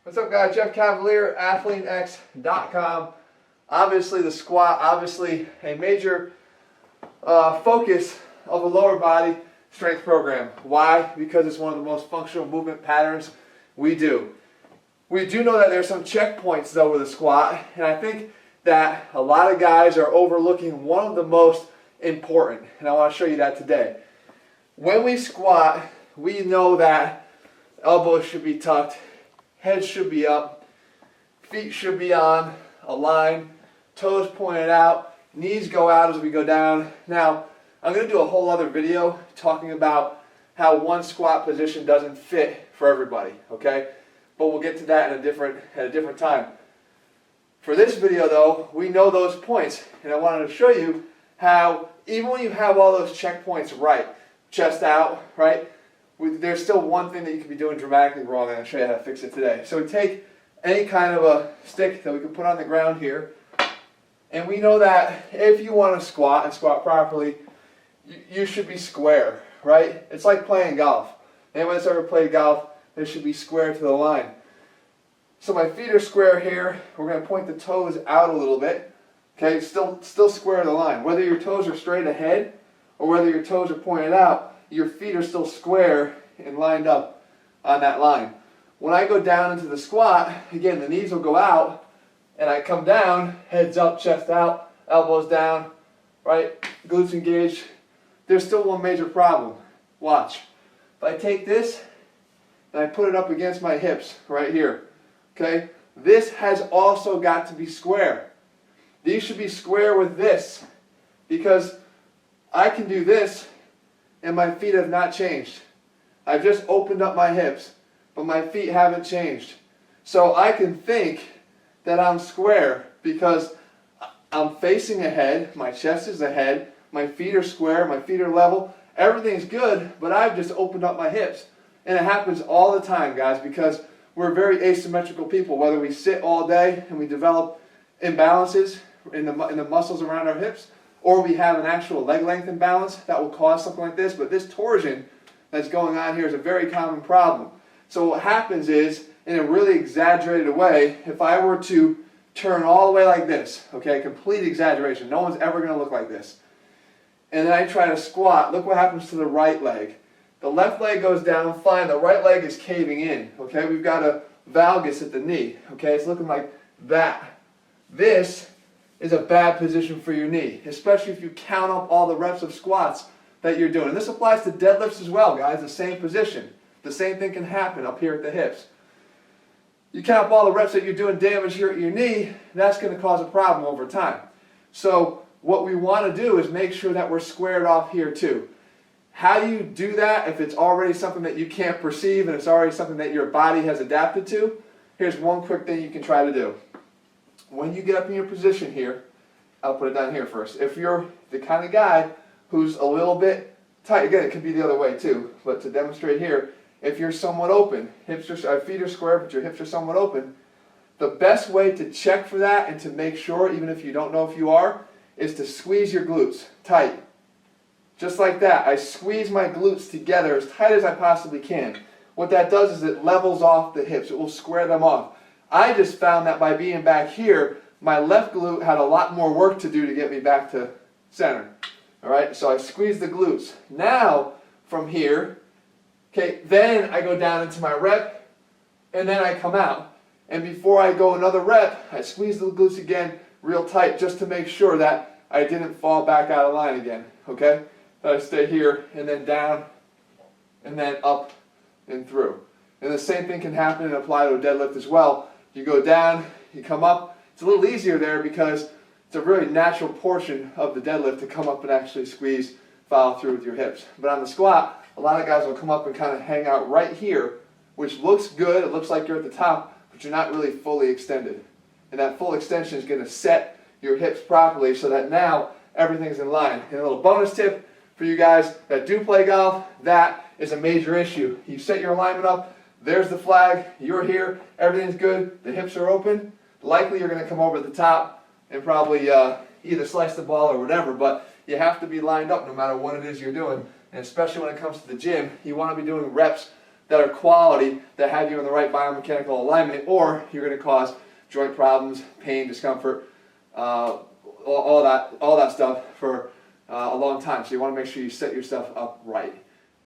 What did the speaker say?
What's up, guys? Jeff Cavaliere, AthleanX.com. Obviously, the squat, obviously a major focus of a lower body strength program. Why? Because it's one of the most functional movement patterns we do. We do know that there's some checkpoints though with the squat, and I think that a lot of guys are overlooking one of the most important, and I want to show you that today. When we squat, we know that elbows should be tucked, head should be up, feet should be on a line, toes pointed out, knees go out as we go down. Now, I'm going to do a whole other video talking about how one squat position doesn't fit for everybody, okay? But we'll get to that at a different time. For this video though, we know those points, and I wanted to show you how even when you have all those checkpoints right, chest out, right, there's still one thing that you could be doing dramatically wrong, and I'll show you how to fix it today. So we take any kind of a stick that we can put on the ground here, and we know that if you want to squat and squat properly, you should be square, right? It's like playing golf. Anyone that's ever played golf, they should be square to the line. So my feet are square here. We're going to point the toes out a little bit. Okay, still square to the line. Whether your toes are straight ahead or whether your toes are pointed out, your feet are still square and lined up on that line. When I go down into the squat, again, the knees will go out, and I come down, heads up, chest out, elbows down, right, glutes engaged. There's still one major problem. Watch. If I take this and I put it up against my hips right here, okay, this has also got to be square. These should be square with this, because I can do this and my feet have not changed. I've just opened up my hips, but my feet haven't changed. So I can think that I'm square because I'm facing ahead, my chest is ahead, my feet are square, my feet are level, everything's good, but I've just opened up my hips. And it happens all the time, guys, because we're very asymmetrical people. Whether we sit all day and we develop imbalances in the muscles around our hips, or we have an actual leg length imbalance that will cause something like this. But this torsion that's going on here is a very common problem. So what happens is, in a really exaggerated way, if I were to turn all the way like this, okay, complete exaggeration, no one's ever going to look like this, and then I try to squat, look what happens to the right leg. The left leg goes down fine, the right leg is caving in, okay? We've got a valgus at the knee, okay? It's looking like that. This is a bad position for your knee, especially if you count up all the reps of squats that you're doing. And this applies to deadlifts as well, guys, the same position. The same thing can happen up here at the hips. You count up all the reps that you're doing damage here at your knee, that's going to cause a problem over time. So what we want to do is make sure that we're squared off here too. How do you do that if it's already something that you can't perceive and it's already something that your body has adapted to? Here's one quick thing you can try to do. When you get up in your position here, I'll put it down here first. If you're the kind of guy who's a little bit tight, again, it could be the other way too, but to demonstrate here, if you're somewhat open, feet are square, but your hips are somewhat open, the best way to check for that and to make sure, even if you don't know if you are, is to squeeze your glutes tight. Just like that. I squeeze my glutes together as tight as I possibly can. What that does is it levels off the hips. It will square them off. I just found that by being back here, my left glute had a lot more work to do to get me back to center. All right, so I squeeze the glutes. Now, from here, okay, then I go down into my rep, and then I come out. And before I go another rep, I squeeze the glutes again real tight just to make sure that I didn't fall back out of line again, okay? That I stay here, and then down, and then up and through. And the same thing can happen and apply to a deadlift as well. You go down, you come up. It's a little easier there because it's a really natural portion of the deadlift to come up and actually squeeze, follow through with your hips. But on the squat, a lot of guys will come up and kind of hang out right here, which looks good. It looks like you're at the top, but you're not really fully extended. And that full extension is going to set your hips properly so that now everything's in line. And a little bonus tip for you guys that do play golf, that is a major issue. You set your alignment up, there's the flag, you're here, everything's good, the hips are open, likely you're going to come over the top and probably either slice the ball or whatever, but you have to be lined up no matter what it is you're doing. And especially when it comes to the gym, you want to be doing reps that are quality, that have you in the right biomechanical alignment, or you're going to cause joint problems, pain, discomfort, all that stuff for a long time. So you want to make sure you set yourself up right.